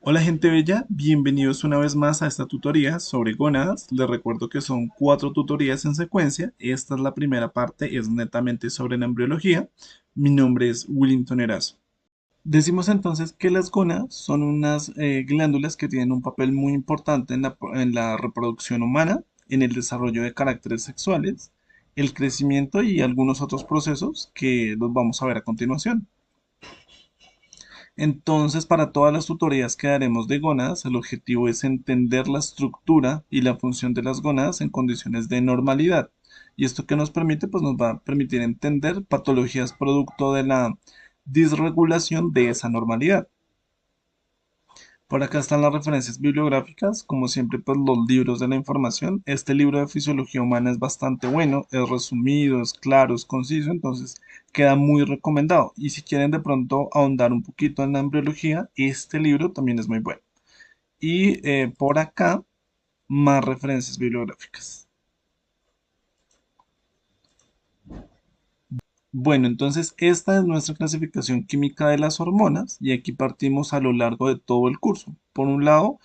Hola gente bella, bienvenidos una vez más a esta tutoría sobre gónadas. Les recuerdo que son 4 tutorías en secuencia. Esta es la primera parte, es netamente sobre la embriología. Mi nombre es Willington Erazo. Decimos entonces que las gónadas son unas glándulas que tienen un papel muy importante en la reproducción humana, en el desarrollo de caracteres sexuales, el crecimiento y algunos otros procesos que los vamos a ver a continuación. Entonces, para todas las tutorías que daremos de gónadas, el objetivo es entender la estructura y la función de las gónadas en condiciones de normalidad. ¿Y esto que nos permite? Pues nos va a permitir entender patologías producto de la disregulación de esa normalidad. Por acá están las referencias bibliográficas, como siempre, pues los libros de la información. Este libro de fisiología humana es bastante bueno, es resumido, es claro, es conciso, entonces queda muy recomendado. Y si quieren de pronto ahondar un poquito en la embriología, este libro también es muy bueno. Y por acá, más referencias bibliográficas. Bueno, entonces esta es nuestra clasificación química de las hormonas y aquí partimos a lo largo de todo el curso. Por un lado,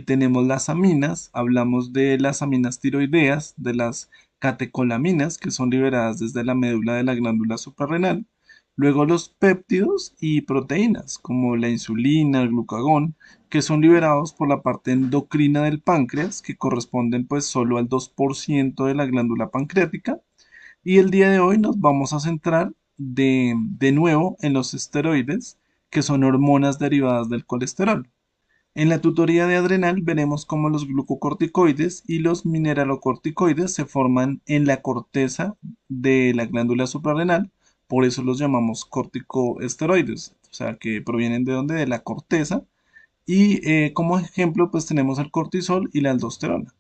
tenemos las aminas, hablamos de las aminas tiroideas, de las catecolaminas que son liberadas desde la médula de la glándula suprarrenal. Luego los péptidos y proteínas como la insulina, el glucagón, que son liberados por la parte endocrina del páncreas, que corresponden pues solo al 2% de la glándula pancreática. Y el día de hoy nos vamos a centrar de nuevo en los esteroides, que son hormonas derivadas del colesterol. En la tutoría de adrenal veremos cómo los glucocorticoides y los mineralocorticoides se forman en la corteza de la glándula suprarrenal, por eso los llamamos corticoesteroides, o sea que provienen de donde, de la corteza. Y como ejemplo, pues tenemos el cortisol y la aldosterona.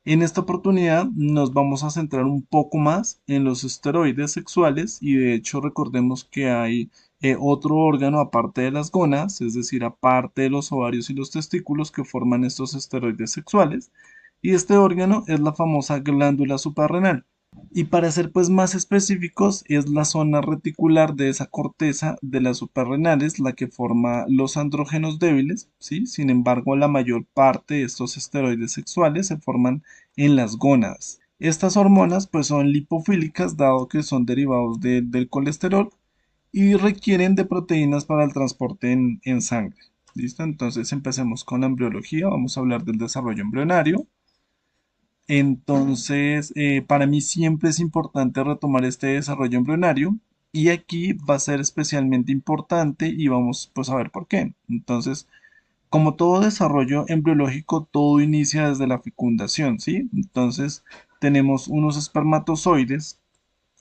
En esta oportunidad nos vamos a centrar un poco más en los esteroides sexuales y de hecho recordemos que hay otro órgano aparte de las gónadas, es decir, aparte de los ovarios y los testículos que forman estos esteroides sexuales, y este órgano es la famosa glándula suprarrenal. Y para ser pues más específicos, es la zona reticular de esa corteza de las suprarrenales la que forma los andrógenos débiles, ¿sí? Sin embargo, la mayor parte de estos esteroides sexuales se forman en las gónadas. Estas hormonas pues son lipofílicas dado que son derivados del colesterol y requieren de proteínas para el transporte en sangre. ¿Listo? Entonces empecemos con la embriología, vamos a hablar del desarrollo embrionario. Entonces, para mí siempre es importante retomar este desarrollo embrionario y aquí va a ser especialmente importante y vamos pues a ver por qué. Entonces, como todo desarrollo embriológico, todo inicia desde la fecundación, ¿sí? Entonces, tenemos unos espermatozoides,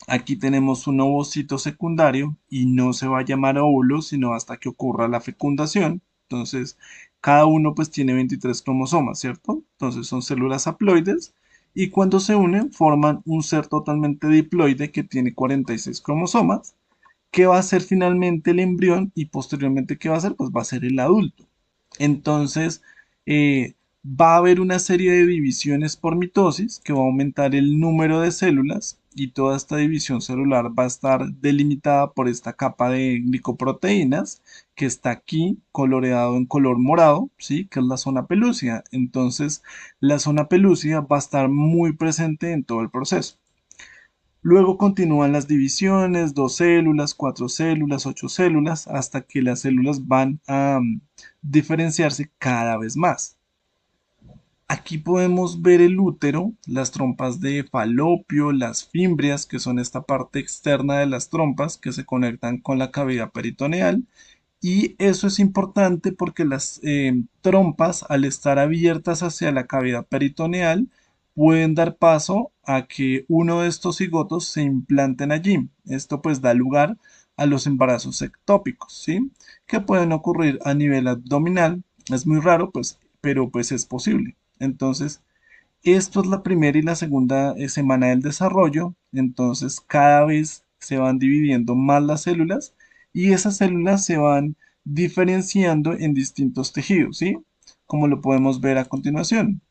aquí tenemos un ovocito secundario y no se va a llamar óvulo sino hasta que ocurra la fecundación. Entonces, cada uno pues tiene 23 cromosomas, ¿cierto? Entonces son células haploides y cuando se unen forman un ser totalmente diploide que tiene 46 cromosomas, que va a ser finalmente el embrión y posteriormente ¿qué va a ser? Pues va a ser el adulto. Entonces, va a haber una serie de divisiones por mitosis que va a aumentar el número de células y toda esta división celular va a estar delimitada por esta capa de glicoproteínas que está aquí coloreado en color morado, ¿sí? Que es la zona pelúcida. Entonces, la zona pelúcida va a estar muy presente en todo el proceso. Luego continúan las divisiones, 2 células, 4 células, 8 células, hasta que las células van a diferenciarse cada vez más. Aquí podemos ver el útero, las trompas de falopio, las fimbrias, que son esta parte externa de las trompas que se conectan con la cavidad peritoneal. Y eso es importante porque las trompas, al estar abiertas hacia la cavidad peritoneal, pueden dar paso a que uno de estos cigotos se implanten allí. Esto pues da lugar a los embarazos ectópicos, ¿sí? Que pueden ocurrir a nivel abdominal. Es muy raro, pues, pero pues es posible. Entonces, esto es la primera y la segunda semana del desarrollo. Entonces, cada vez se van dividiendo más las células y esas células se van diferenciando en distintos tejidos, ¿sí? Como lo podemos ver a continuación.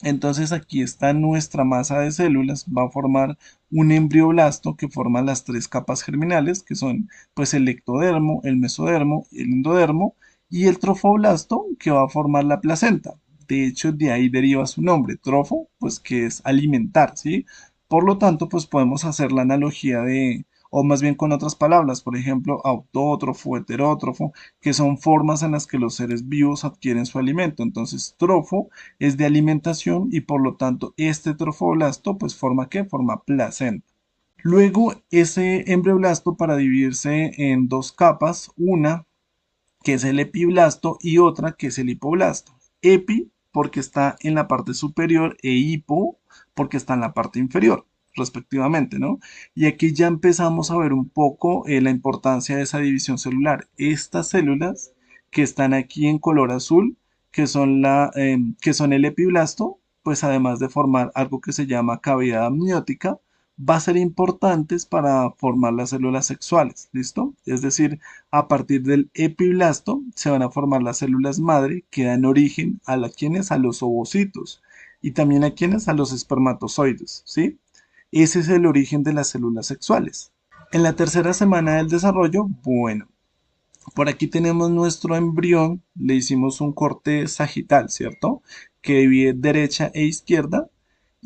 Entonces aquí está nuestra masa de células, va a formar un embrioblasto que forma las 3 capas germinales, que son pues el ectodermo, el mesodermo y el endodermo, y el trofoblasto que va a formar la placenta. De hecho, de ahí deriva su nombre, trofo, pues que es alimentar, ¿sí? Por lo tanto, pues podemos hacer la analogía de, o más bien con otras palabras, por ejemplo, autótrofo, heterótrofo, que son formas en las que los seres vivos adquieren su alimento. Entonces, trofo es de alimentación y por lo tanto este trofoblasto pues forma ¿qué? Forma placenta. Luego, ese embrioblasto para dividirse en dos capas, una que es el epiblasto y otra que es el hipoblasto. Epi porque está en la parte superior e hipo porque está en la parte inferior, respectivamente, ¿no? Y aquí ya empezamos a ver un poco la importancia de esa división celular. Estas células que están aquí en color azul, que son el epiblasto, pues además de formar algo que se llama cavidad amniótica, va a ser importantes para formar las células sexuales, ¿listo? Es decir, a partir del epiblasto se van a formar las células madre que dan origen quienes a los ovocitos y también a quienes a los espermatozoides, ¿sí? Ese es el origen de las células sexuales. En la tercera semana del desarrollo, bueno, por aquí tenemos nuestro embrión, le hicimos un corte sagital, ¿cierto? Que divide derecha e izquierda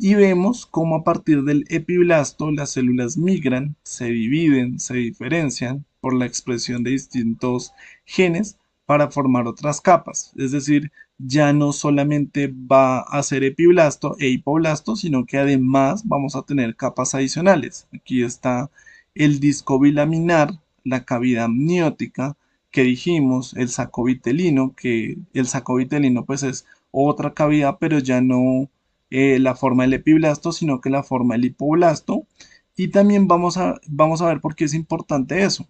y vemos cómo a partir del epiblasto las células migran, se dividen, se diferencian por la expresión de distintos genes para formar otras capas. Es decir, ya no solamente va a ser epiblasto e hipoblasto, sino que además vamos a tener capas adicionales. Aquí está el disco bilaminar, la cavidad amniótica, que dijimos, el saco vitelino, que el saco vitelino pues es otra cavidad, pero ya no la forma del epiblasto, sino que la forma del hipoblasto. Y también vamos a ver por qué es importante eso.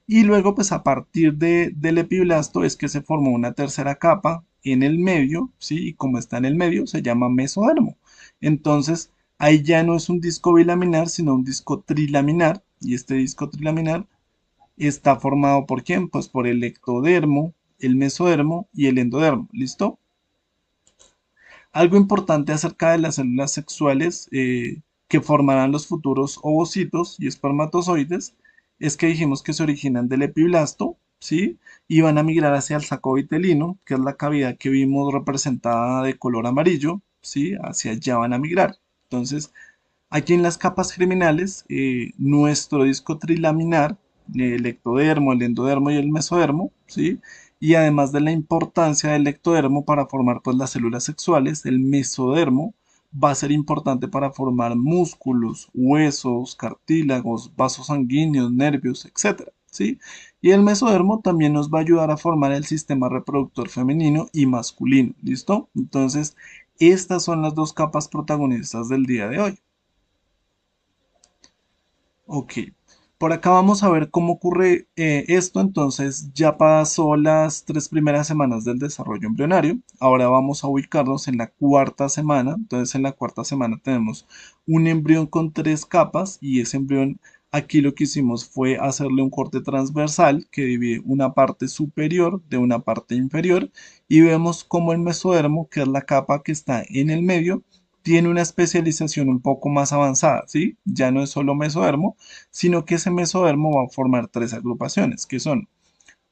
Y luego, pues a partir del epiblasto es que se formó una tercera capa en el medio, ¿sí? Y como está en el medio, se llama mesodermo. Entonces, ahí ya no es un disco bilaminar, sino un disco trilaminar. Y este disco trilaminar está formado por quién? Pues por el ectodermo, el mesodermo y el endodermo. ¿Listo? Algo importante acerca de las células sexuales que formarán los futuros ovocitos y espermatozoides es que dijimos que se originan del epiblasto, ¿sí? Y van a migrar hacia el saco vitelino, que es la cavidad que vimos representada de color amarillo, ¿sí? Hacia allá van a migrar. Entonces, aquí en las capas germinales, nuestro disco trilaminar, el ectodermo, el endodermo y el mesodermo, ¿sí? Y además de la importancia del ectodermo para formar pues, las células sexuales, el mesodermo va a ser importante para formar músculos, huesos, cartílagos, vasos sanguíneos, nervios, etcétera, ¿sí? Y el mesodermo también nos va a ayudar a formar el sistema reproductor femenino y masculino, ¿listo? Entonces, estas son las dos capas protagonistas del día de hoy. Ok, por acá vamos a ver cómo ocurre esto. Entonces ya pasó las tres primeras semanas del desarrollo embrionario. Ahora vamos a ubicarnos en la cuarta semana. Entonces en la cuarta semana tenemos un embrión con tres capas y ese embrión aquí lo que hicimos fue hacerle un corte transversal que divide una parte superior de una parte inferior y vemos como el mesodermo, que es la capa que está en el medio, tiene una especialización un poco más avanzada, ¿sí? Ya no es solo mesodermo, sino que ese mesodermo va a formar tres agrupaciones, que son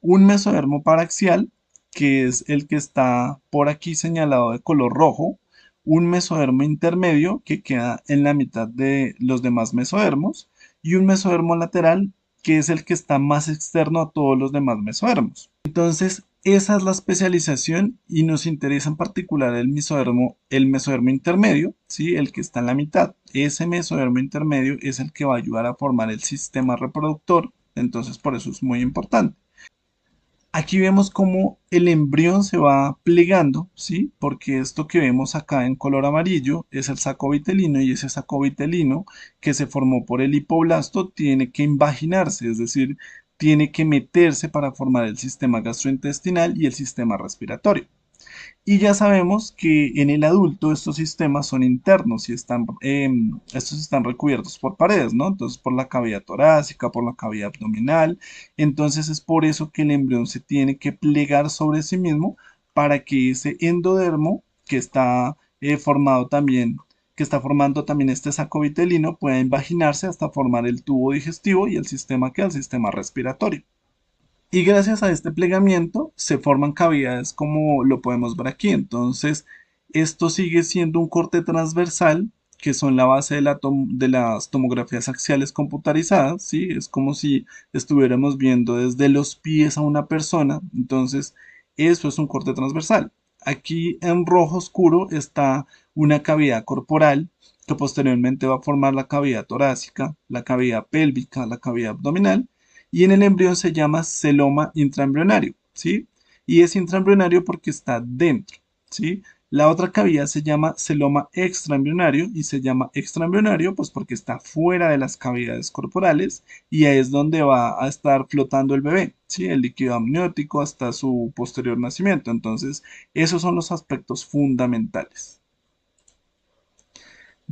un mesodermo paraxial, que es el que está por aquí señalado de color rojo, un mesodermo intermedio, que queda en la mitad de los demás mesodermos, y un mesodermo lateral, que es el que está más externo a todos los demás mesodermos. Entonces, esa es la especialización y nos interesa en particular el mesodermo intermedio, ¿sí? El que está en la mitad. Ese mesodermo intermedio es el que va a ayudar a formar el sistema reproductor, entonces por eso es muy importante. Aquí vemos cómo el embrión se va plegando, ¿sí? Porque esto que vemos acá en color amarillo es el saco vitelino y ese saco vitelino que se formó por el hipoblasto tiene que invaginarse, es decir, tiene que meterse para formar el sistema gastrointestinal y el sistema respiratorio. Y ya sabemos que en el adulto estos sistemas son internos y estos están recubiertos por paredes, ¿no? Entonces por la cavidad torácica, por la cavidad abdominal. Entonces es por eso que el embrión se tiene que plegar sobre sí mismo para que ese endodermo que está formado también, que está formando también este saco vitelino, pueda invaginarse hasta formar el tubo digestivo y el sistema que es el sistema respiratorio. Y gracias a este plegamiento se forman cavidades como lo podemos ver aquí. Entonces, esto sigue siendo un corte transversal, que son la base de, de las tomografías axiales computarizadas, ¿sí? Es como si estuviéramos viendo desde los pies a una persona. Entonces, eso es un corte transversal. Aquí en rojo oscuro está una cavidad corporal que posteriormente va a formar la cavidad torácica, la cavidad pélvica, la cavidad abdominal y en el embrión se llama celoma intraembrionario, ¿sí? Y es intraembrionario porque está dentro, ¿sí? La otra cavidad se llama celoma extraembrionario y se llama extraembrionario pues porque está fuera de las cavidades corporales y ahí es donde va a estar flotando el bebé, ¿sí? El líquido amniótico hasta su posterior nacimiento. Entonces, esos son los aspectos fundamentales.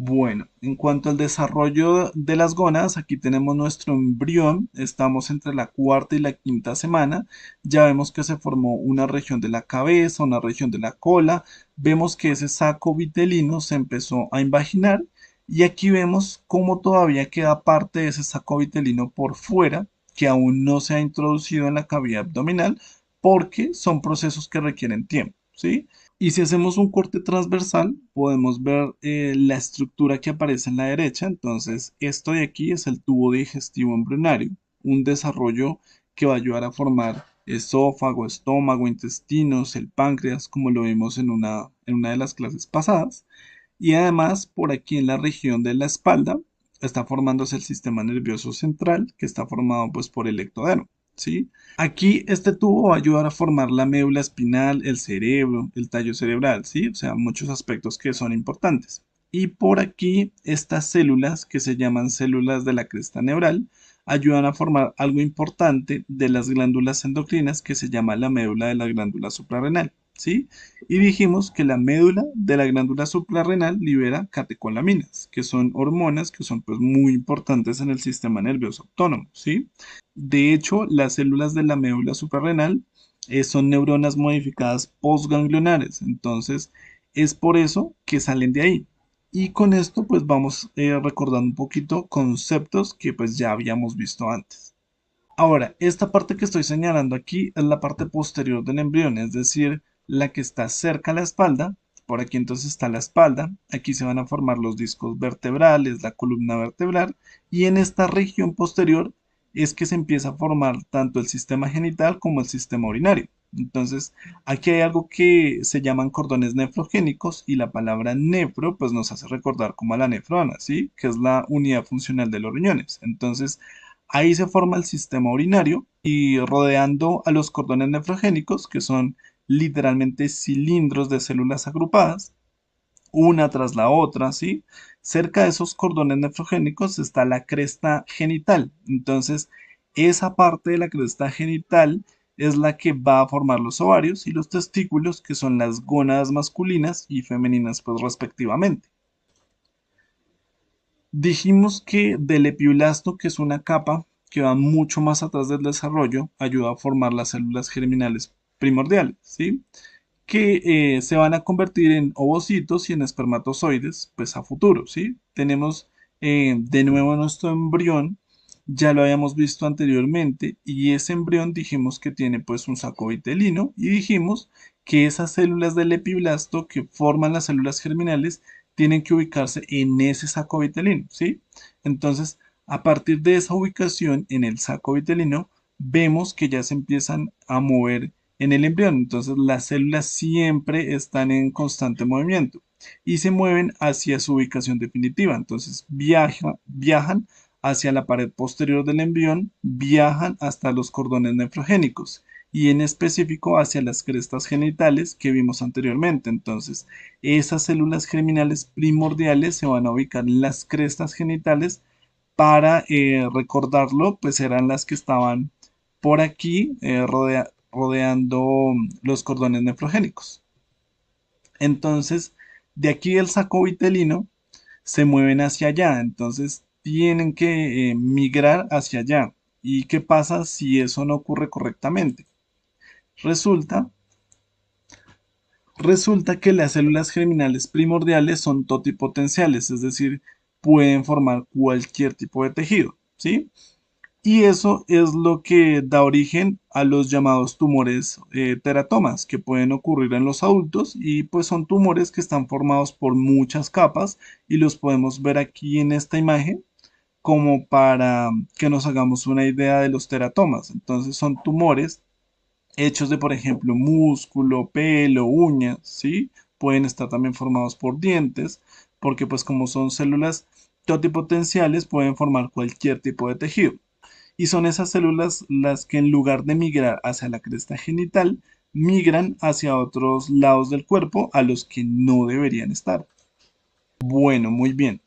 Bueno, en cuanto al desarrollo de las gónadas, aquí tenemos nuestro embrión, estamos entre la cuarta y la quinta semana, ya vemos que se formó una región de la cabeza, una región de la cola, vemos que ese saco vitelino se empezó a invaginar y aquí vemos cómo todavía queda parte de ese saco vitelino por fuera, que aún no se ha introducido en la cavidad abdominal, porque son procesos que requieren tiempo, ¿sí? Y si hacemos un corte transversal, podemos ver la estructura que aparece en la derecha. Entonces, esto de aquí es el tubo digestivo embrionario, un desarrollo que va a ayudar a formar esófago, estómago, intestinos, el páncreas, como lo vimos en una de las clases pasadas. Y además, por aquí en la región de la espalda, está formándose el sistema nervioso central, que está formado pues por el ectodermo, ¿sí? Aquí este tubo va a ayudar a formar la médula espinal, el cerebro, el tallo cerebral, ¿sí? O sea, muchos aspectos que son importantes. Y por aquí estas células, que se llaman células de la cresta neural, ayudan a formar algo importante de las glándulas endocrinas que se llama la médula de la glándula suprarrenal, ¿sí? Y dijimos que la médula de la glándula suprarrenal libera catecolaminas, que son hormonas que son pues muy importantes en el sistema nervioso autónomo, ¿sí? De hecho, las células de la médula suprarrenal son neuronas modificadas postganglionares, entonces es por eso que salen de ahí. Y con esto pues vamos recordando un poquito conceptos que pues ya habíamos visto antes. Ahora, esta parte que estoy señalando aquí es la parte posterior del embrión, es decir, la que está cerca a la espalda. Por aquí entonces está la espalda. Aquí se van a formar los discos vertebrales, la columna vertebral. Y en esta región posterior es que se empieza a formar tanto el sistema genital como el sistema urinario. Entonces, aquí hay algo que se llaman cordones nefrogénicos y la palabra nefro pues nos hace recordar como a la nefrona, ¿sí? Que es la unidad funcional de los riñones. Entonces, ahí se forma el sistema urinario y rodeando a los cordones nefrogénicos, que son literalmente cilindros de células agrupadas, una tras la otra, ¿sí? Cerca de esos cordones nefrogénicos está la cresta genital. Entonces, esa parte de la cresta genital es la que va a formar los ovarios y los testículos, que son las gónadas masculinas y femeninas, pues respectivamente. Dijimos que del epiblasto, que es una capa que va mucho más atrás del desarrollo, ayuda a formar las células germinales primordiales, ¿sí? Que se van a convertir en ovocitos y en espermatozoides, pues a futuro, ¿sí? Tenemos de nuevo nuestro embrión, ya lo habíamos visto anteriormente, y ese embrión dijimos que tiene pues un saco vitelino y dijimos que esas células del epiblasto que forman las células germinales tienen que ubicarse en ese saco vitelino, ¿sí? Entonces, a partir de esa ubicación en el saco vitelino, vemos que ya se empiezan a mover en el embrión. Entonces las células siempre están en constante movimiento y se mueven hacia su ubicación definitiva. Entonces viajan hacia la pared posterior del embrión, viajan hasta los cordones nefrogénicos y en específico hacia las crestas genitales que vimos anteriormente. Entonces, esas células germinales primordiales se van a ubicar en las crestas genitales para recordarlo, pues eran las que estaban por aquí rodeando los cordones nefrogénicos. Entonces, de aquí del saco vitelino se mueven hacia allá, entonces tienen que migrar hacia allá. ¿Y qué pasa si eso no ocurre correctamente? Resulta, resulta que las células germinales primordiales son totipotenciales, es decir, pueden formar cualquier tipo de tejido, ¿sí? Y eso es lo que da origen a los llamados tumores teratomas que pueden ocurrir en los adultos y pues son tumores que están formados por muchas capas y los podemos ver aquí en esta imagen como para que nos hagamos una idea de los teratomas. Entonces son tumores hechos de, por ejemplo, músculo, pelo, uñas, ¿sí? Pueden estar también formados por dientes, porque pues como son células totipotenciales pueden formar cualquier tipo de tejido. Y son esas células las que en lugar de migrar hacia la cresta genital, migran hacia otros lados del cuerpo a los que no deberían estar. Bueno, muy bien.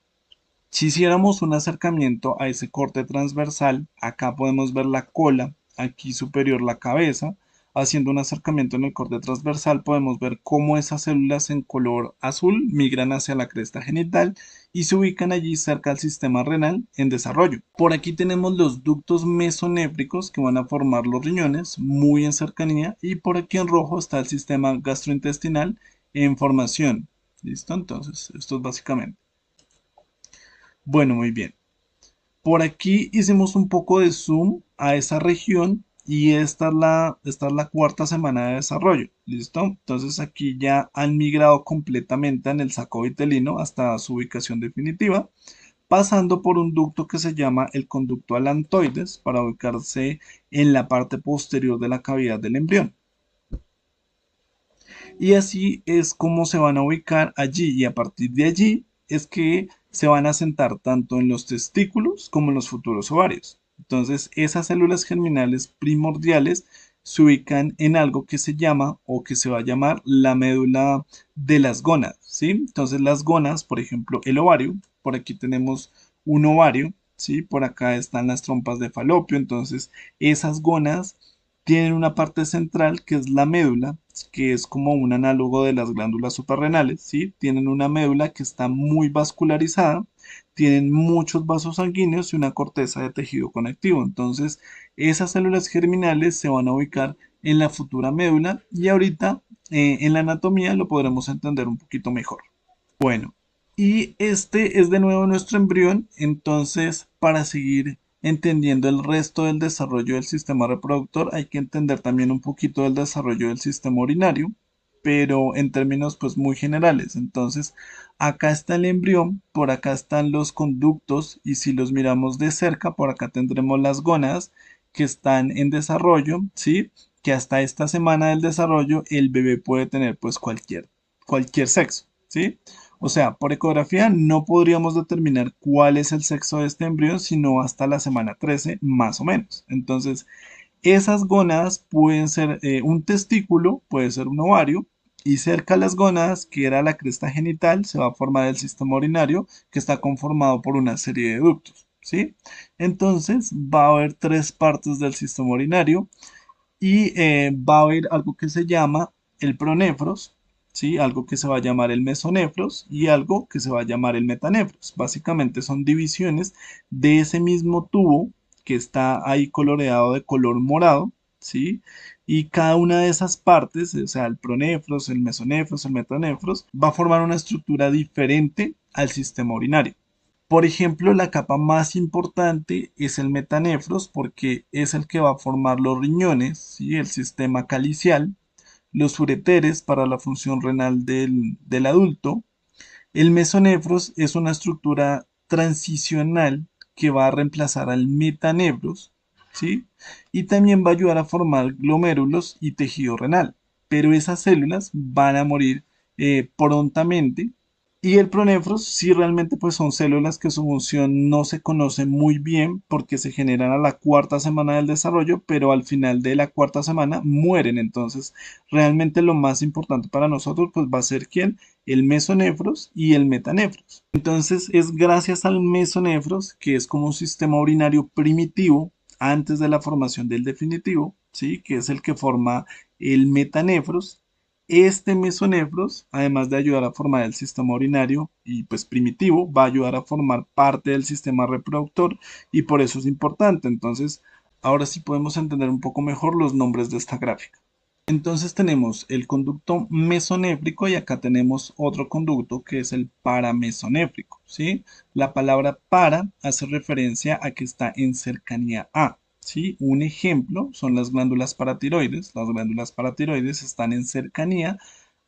Si hiciéramos un acercamiento a ese corte transversal, acá podemos ver la cola, aquí superior la cabeza. Haciendo un acercamiento en el corte transversal podemos ver cómo esas células en color azul migran hacia la cresta genital y se ubican allí cerca al sistema renal en desarrollo. Por aquí tenemos los ductos mesonéfricos que van a formar los riñones muy en cercanía y por aquí en rojo está el sistema gastrointestinal en formación. ¿Listo? Entonces, esto es básicamente. Bueno, muy bien. Por aquí hicimos un poco de zoom a esa región y esta es la cuarta semana de desarrollo. ¿Listo? Entonces aquí ya han migrado completamente en el saco vitelino hasta su ubicación definitiva, pasando por un ducto que se llama el conducto alantoides para ubicarse en la parte posterior de la cavidad del embrión. Y así es como se van a ubicar allí y a partir de allí es que se van a sentar tanto en los testículos como en los futuros ovarios. Entonces, esas células germinales primordiales se ubican en algo que se llama o que se va a llamar la médula de las gónadas, ¿sí? Entonces, las gónadas, por ejemplo, el ovario, por aquí tenemos un ovario, ¿sí? Por acá están las trompas de falopio, entonces esas gónadas tienen una parte central que es la médula, que es como un análogo de las glándulas suprarrenales, ¿sí? Tienen una médula que está muy vascularizada, tienen muchos vasos sanguíneos y una corteza de tejido conectivo. Entonces, esas células germinales se van a ubicar en la futura médula y ahorita en la anatomía lo podremos entender un poquito mejor. Bueno, y este es de nuevo nuestro embrión, entonces para seguir entendiendo el resto del desarrollo del sistema reproductor hay que entender también un poquito del desarrollo del sistema urinario, pero en términos pues muy generales. Entonces, acá está el embrión, por acá están los conductos y si los miramos de cerca, por acá tendremos las gónadas que están en desarrollo, ¿sí? Que hasta esta semana del desarrollo el bebé puede tener pues cualquier sexo, ¿sí? O sea, por ecografía no podríamos determinar cuál es el sexo de este embrión sino hasta la semana 13 más o menos. Entonces, esas gónadas pueden ser un testículo, puede ser un ovario, y cerca a las gónadas, que era la cresta genital, se va a formar el sistema urinario, que está conformado por una serie de ductos, ¿sí? Entonces, va a haber tres partes del sistema urinario y va a haber algo que se llama el pronefros, ¿sí? Algo que se va a llamar el mesonefros y algo que se va a llamar el metanefros. Básicamente son divisiones de ese mismo tubo que está ahí coloreado de color morado, ¿sí? Y cada una de esas partes, o sea, el pronefros, el mesonefros, el metanefros, va a formar una estructura diferente al sistema urinario. Por ejemplo, la capa más importante es el metanefros porque es el que va a formar los riñones, ¿sí? El sistema calicial, los ureteres para la función renal del adulto. El mesonefros es una estructura transicional que va a reemplazar al metanefros, ¿sí? Y también va a ayudar a formar glomérulos y tejido renal. Pero esas células van a morir prontamente y el pronefros sí realmente pues son células que su función no se conoce muy bien porque se generan a la cuarta semana del desarrollo, pero al final de la cuarta semana mueren. Entonces, realmente lo más importante para nosotros pues va a ser quién, el mesonefros y el metanefros. Entonces, es gracias al mesonefros que es como un sistema urinario primitivo antes de la formación del definitivo, ¿sí? Que es el que forma el metanefros. Este mesonefros, además de ayudar a formar el sistema urinario y pues primitivo, va a ayudar a formar parte del sistema reproductor y por eso es importante. Entonces, ahora sí podemos entender un poco mejor los nombres de esta gráfica. Entonces tenemos el conducto mesonéfrico y acá tenemos otro conducto que es el paramesonéfrico, ¿sí? La palabra para hace referencia a que está en cercanía a, ¿sí? Un ejemplo son las glándulas paratiroides. Las glándulas paratiroides están en cercanía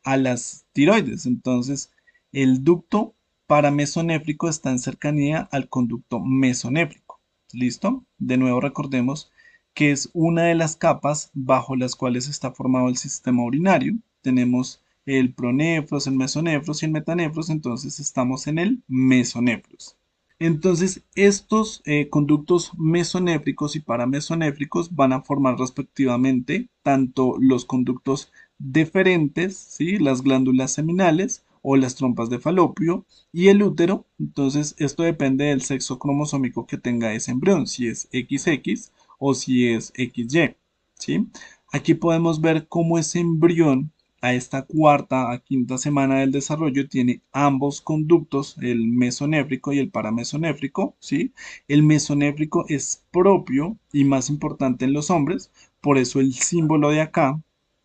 a las tiroides. Entonces, el ducto paramesonéfrico está en cercanía al conducto mesonéfrico. ¿Listo? De nuevo recordemos que es una de las capas bajo las cuales está formado el sistema urinario. Tenemos el pronefros, el mesonefros y el metanefros, entonces estamos en el mesonefros. Entonces, estos conductos mesonéfricos y paramesonéfricos van a formar respectivamente tanto los conductos deferentes, ¿sí? Las glándulas seminales o las trompas de falopio y el útero. Entonces, esto depende del sexo cromosómico que tenga ese embrión, si es XX o si es XY, ¿sí? Aquí podemos ver cómo ese embrión a esta cuarta a quinta semana del desarrollo tiene ambos conductos, el mesonéfrico y el paramesonéfrico, ¿sí? El mesonéfrico es propio y más importante en los hombres, por eso el símbolo de acá,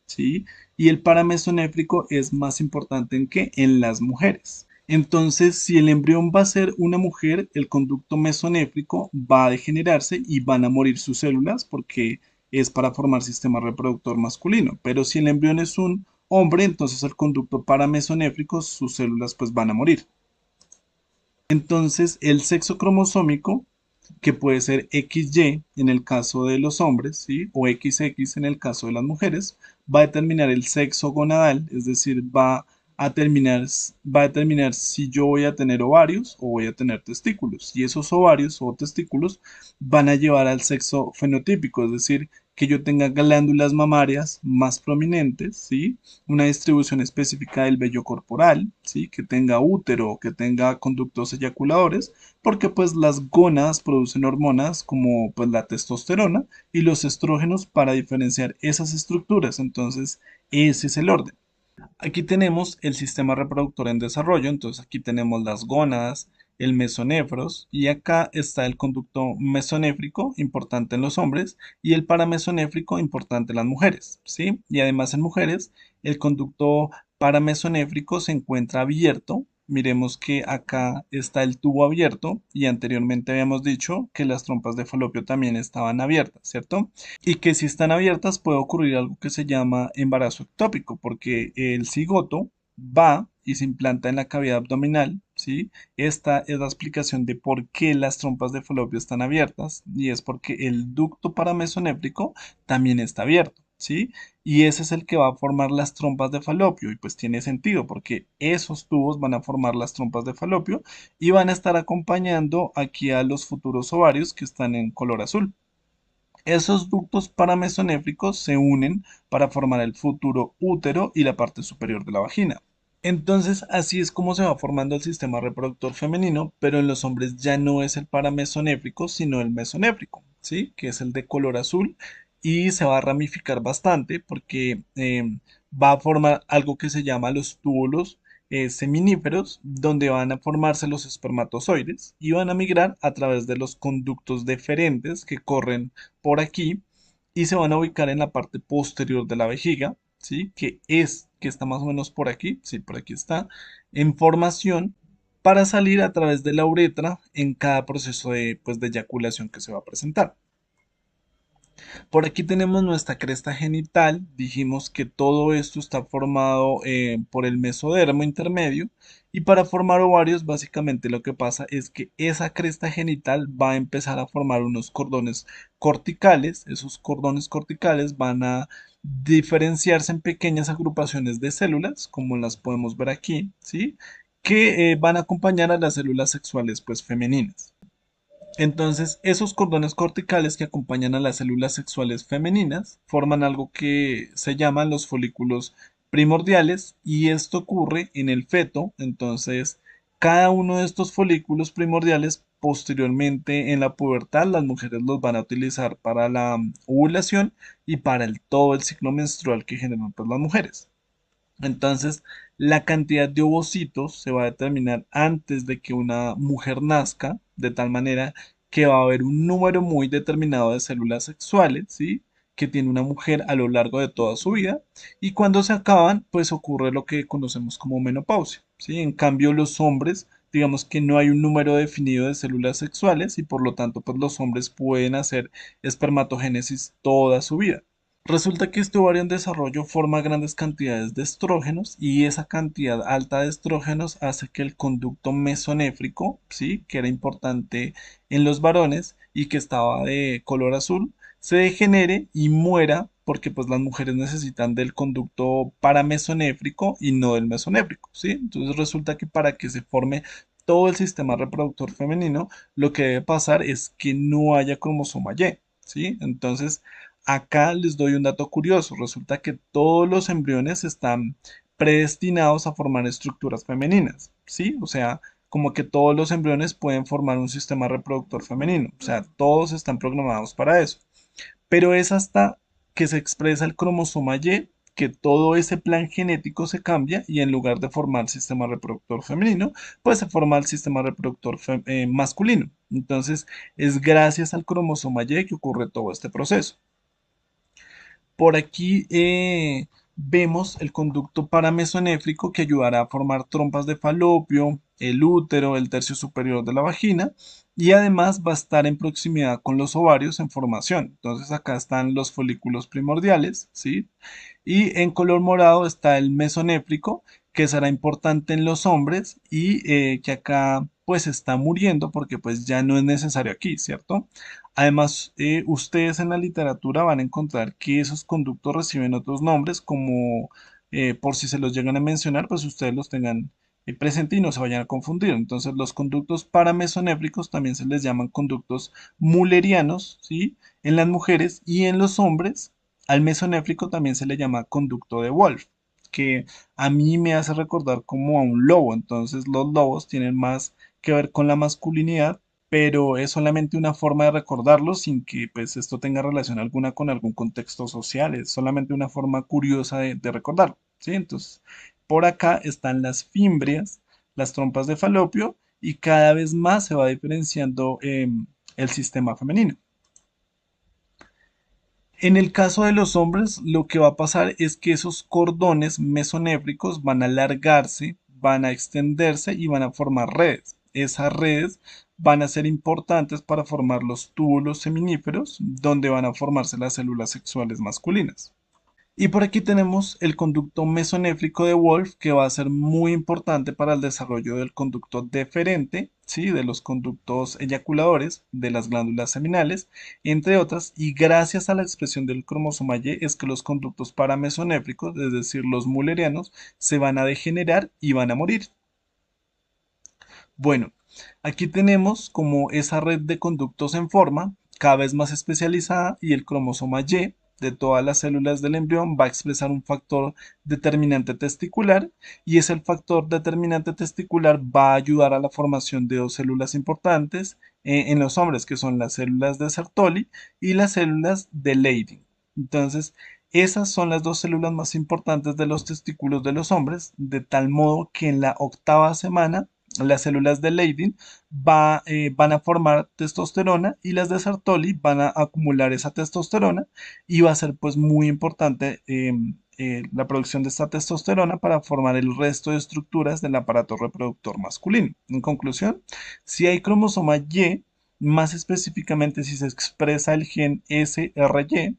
¿sí? Y el paramesonéfrico es más importante en qué? En las mujeres. Entonces, si el embrión va a ser una mujer, el conducto mesonéfrico va a degenerarse y van a morir sus células porque es para formar sistema reproductor masculino. Pero si el embrión es un hombre, entonces el conducto paramesonéfrico, sus células pues van a morir. Entonces, el sexo cromosómico, que puede ser XY en el caso de los hombres, ¿sí? O XX en el caso de las mujeres, va a determinar el sexo gonadal, es decir, va a determinar si yo voy a tener ovarios o voy a tener testículos. Y esos ovarios o testículos van a llevar al sexo fenotípico, es decir, que yo tenga glándulas mamarias más prominentes, ¿sí? Una distribución específica del vello corporal, ¿sí? Que tenga útero, que tenga conductos eyaculadores, porque pues las gónadas producen hormonas como pues la testosterona y los estrógenos para diferenciar esas estructuras. Entonces, ese es el orden. Aquí tenemos el sistema reproductor en desarrollo, entonces aquí tenemos las gónadas, el mesonefros y acá está el conducto mesonéfrico importante en los hombres y el paramesonéfrico importante en las mujeres, ¿sí? Y además en mujeres el conducto paramesonéfrico se encuentra abierto. Miremos que acá está el tubo abierto y anteriormente habíamos dicho que las trompas de falopio también estaban abiertas, ¿cierto? Y que si están abiertas puede ocurrir algo que se llama embarazo ectópico, porque el cigoto va y se implanta en la cavidad abdominal, ¿sí? Esta es la explicación de por qué las trompas de falopio están abiertas, y es porque el ducto paramesonéfrico también está abierto, ¿sí? Y ese es el que va a formar las trompas de falopio, y pues tiene sentido, porque esos tubos van a formar las trompas de falopio y van a estar acompañando aquí a los futuros ovarios que están en color azul. Esos ductos paramesonéfricos se unen para formar el futuro útero y la parte superior de la vagina. Entonces, así es como se va formando el sistema reproductor femenino, pero en los hombres ya no es el paramesonéfrico, sino el mesonéfrico, ¿sí? Que es el de color azul y se va a ramificar bastante porque va a formar algo que se llama los túbulos seminíferos, donde van a formarse los espermatozoides y van a migrar a través de los conductos deferentes que corren por aquí y se van a ubicar en la parte posterior de la vejiga, ¿sí? Que está más o menos por aquí, sí, por aquí está, en formación para salir a través de la uretra en cada proceso de, pues, de eyaculación que se va a presentar. Por aquí tenemos nuestra cresta genital. Dijimos que todo esto está formado por el mesodermo intermedio. Y para formar ovarios, básicamente lo que pasa es que esa cresta genital va a empezar a formar unos cordones corticales. Esos cordones corticales van a diferenciarse en pequeñas agrupaciones de células, como las podemos ver aquí, ¿sí? Que van a acompañar a las células sexuales, pues femeninas. Entonces, esos cordones corticales que acompañan a las células sexuales femeninas forman algo que se llaman los folículos primordiales y esto ocurre en el feto. Entonces, cada uno de estos folículos primordiales posteriormente en la pubertad las mujeres los van a utilizar para la ovulación y para todo el ciclo menstrual que generan pues, las mujeres. Entonces, la cantidad de ovocitos se va a determinar antes de que una mujer nazca, de tal manera que va a haber un número muy determinado de células sexuales, ¿sí? que tiene una mujer a lo largo de toda su vida y cuando se acaban, pues ocurre lo que conocemos como menopausia, ¿sí? En cambio, los hombres, digamos que no hay un número definido de células sexuales y por lo tanto, pues los hombres pueden hacer espermatogénesis toda su vida. Resulta que este ovario en desarrollo forma grandes cantidades de estrógenos y esa cantidad alta de estrógenos hace que el conducto mesonéfrico, ¿sí? Que era importante en los varones y que estaba de color azul, se degenere y muera porque pues las mujeres necesitan del conducto paramesonéfrico y no del mesonéfrico, ¿sí? Entonces resulta que para que se forme todo el sistema reproductor femenino, lo que debe pasar es que no haya cromosoma Y, ¿sí? Entonces, acá les doy un dato curioso. Resulta que todos los embriones están predestinados a formar estructuras femeninas, ¿sí? O sea, como que todos los embriones pueden formar un sistema reproductor femenino. O sea, todos están programados para eso. Pero es hasta que se expresa el cromosoma Y que todo ese plan genético se cambia y en lugar de formar el sistema reproductor femenino, pues se forma el sistema reproductor masculino. Entonces, es gracias al cromosoma Y que ocurre todo este proceso. Por aquí vemos el conducto paramesonéfrico que ayudará a formar trompas de falopio, el útero, el tercio superior de la vagina y además va a estar en proximidad con los ovarios en formación. Entonces acá están los folículos primordiales, ¿sí? Y en color morado está el mesonéfrico, que será importante en los hombres y que acá pues está muriendo porque pues ya no es necesario aquí, ¿cierto? Además, ustedes en la literatura van a encontrar que esos conductos reciben otros nombres como por si se los llegan a mencionar, pues ustedes los tengan presente y no se vayan a confundir. Entonces, los conductos paramesonéfricos también se les llaman conductos mullerianos, ¿sí? En las mujeres y en los hombres al mesonéfrico también se le llama conducto de Wolf, que a mí me hace recordar como a un lobo. Entonces los lobos tienen más que ver con la masculinidad, pero es solamente una forma de recordarlo sin que pues esto tenga relación alguna con algún contexto social. Es solamente una forma curiosa de recordarlo, ¿sí? Entonces, por acá están las fimbrias, las trompas de falopio y cada vez más se va diferenciando el sistema femenino. En el caso de los hombres, lo que va a pasar es que esos cordones mesonéfricos van a alargarse, van a extenderse y van a formar redes. Esas redes van a ser importantes para formar los túbulos seminíferos, donde van a formarse las células sexuales masculinas. Y por aquí tenemos el conducto mesonéfrico de Wolf, que va a ser muy importante para el desarrollo del conducto deferente, ¿sí? De los conductos eyaculadores, de las glándulas seminales, entre otras, y gracias a la expresión del cromosoma Y es que los conductos paramesonéfricos, es decir, los mullerianos, se van a degenerar y van a morir. Bueno, aquí tenemos como esa red de conductos en forma, cada vez más especializada, y el cromosoma Y de todas las células del embrión va a expresar un factor determinante testicular, y ese factor determinante testicular va a ayudar a la formación de dos células importantes en los hombres, que son las células de Sertoli y las células de Leydig. Entonces, esas son las dos células más importantes de los testículos de los hombres, de tal modo que en la octava semana las células de Leydig van a formar testosterona y las de Sertoli van a acumular esa testosterona y va a ser pues muy importante la producción de esta testosterona para formar el resto de estructuras del aparato reproductor masculino. En conclusión, si hay cromosoma Y, más específicamente si se expresa el gen SRY,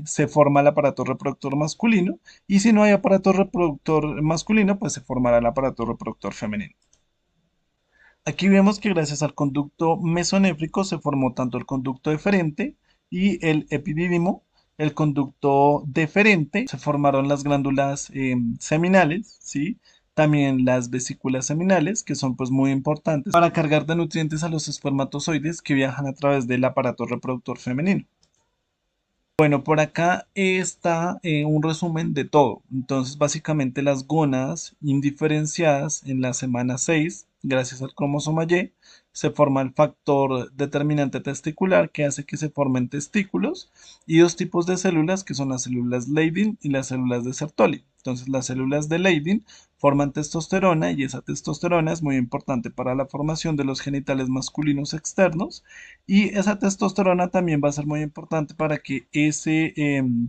se forma el aparato reproductor masculino y si no hay aparato reproductor masculino, pues se formará el aparato reproductor femenino. Aquí vemos que gracias al conducto mesonéfrico se formó tanto el conducto deferente y el epidídimo. El conducto deferente se formaron las glándulas seminales, ¿sí? También las vesículas seminales, que son pues muy importantes para cargar de nutrientes a los espermatozoides que viajan a través del aparato reproductor femenino. Bueno, por acá está un resumen de todo. Entonces, básicamente las gónadas indiferenciadas en la semana 6, gracias al cromosoma Y, se forma el factor determinante testicular que hace que se formen testículos y dos tipos de células que son las células Leydig y las células de Sertoli. Entonces las células de Leydig forman testosterona y esa testosterona es muy importante para la formación de los genitales masculinos externos y esa testosterona también va a ser muy importante para que ese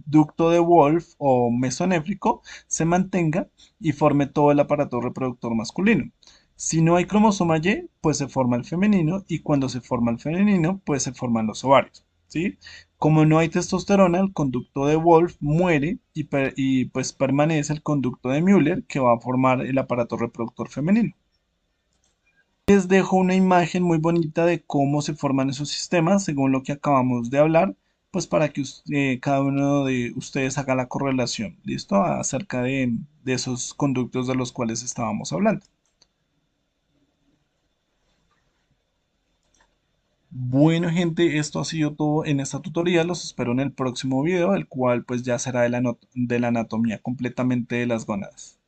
ducto de Wolf o mesonéfrico se mantenga y forme todo el aparato reproductor masculino. Si no hay cromosoma Y, pues se forma el femenino y cuando se forma el femenino, pues se forman los ovarios, ¿sí? Como no hay testosterona, el conducto de Wolf muere y pues permanece el conducto de Müller que va a formar el aparato reproductor femenino. Les dejo una imagen muy bonita de cómo se forman esos sistemas según lo que acabamos de hablar, pues para que cada uno de ustedes haga la correlación, ¿listo? Acerca de esos conductos de los cuales estábamos hablando. Bueno, gente, esto ha sido todo en esta tutorial. Los espero en el próximo video, el cual pues ya será de la anatomía completamente de las gónadas.